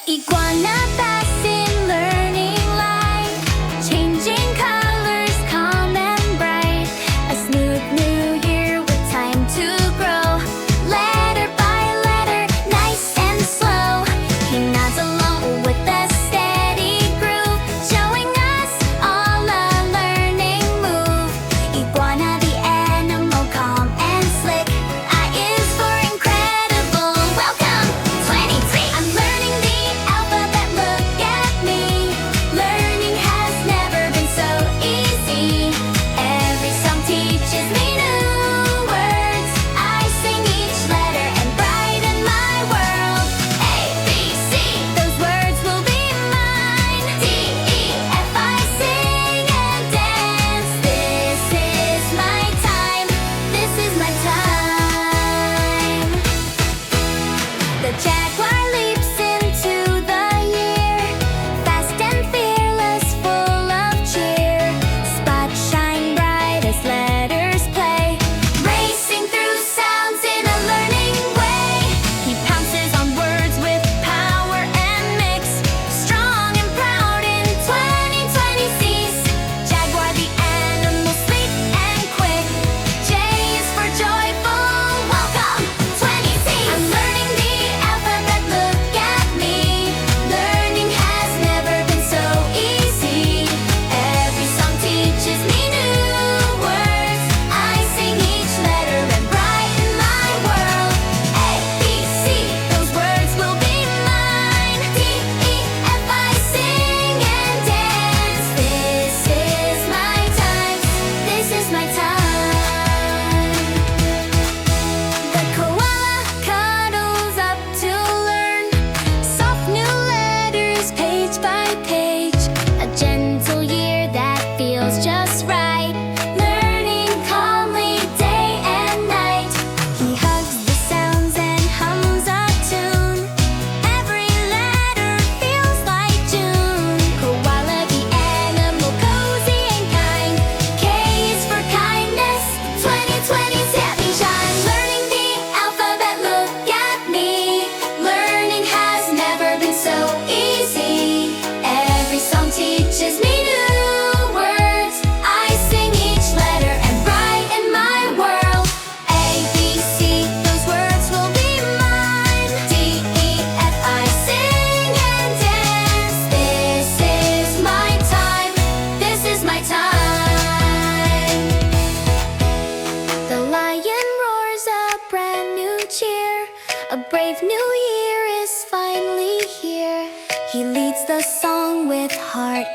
Iguana passing, learning light, changing colors, calm and bright. A smooth new year with time to grow. Letter by letter, nice and slow. He nods along with a steady groove, showing us all a learning move. Iguana the animal, calm and slick. I is for incredible. Welcome, 23. I'm learning the alphabet, look at me. Learning has never been so easy. Every song teaches me new words. I sing each letter and brighten my world. A, B, C, those words will be mine. D, E, F, I sing and dance. This is my time. This is my time. The jaguar leaps into the year, fast and fearless, full of cheer. Spots shine bright as letters play, racing through sounds in a learning way. He pounces on words with power and mix, strong and proud in 2020 sees. Jaguar the animal, sleek and quick. J is for joyful. Welcome, 20. I'm learning the alphabet, look at me. Learning has never been so easy. Every song teaches me new words. I sing each letter and brighten my world. A, B, C, those words will be mine. D, E, F, I sing and dance. This is my time. This is my time. The koala cuddles up to learn. Soft new letters, page by page. A gentle year that feels just right. Learning calmly day and night. He hugs the sounds and hums a tune. Every letter feels like June. Koala the animal, cozy and kind. K is for kindness. 2020 set me shine. Learning the alphabet, look at me. Learning has never been so easy. Every song teaches me new words. I sing each letter and brighten my world. A, B, C, those words will be mine. D, E, F, I sing and dance. This is my time. This is my time. The lion roars a brand new cheer. A brave new year is finally here. He leads the song with heart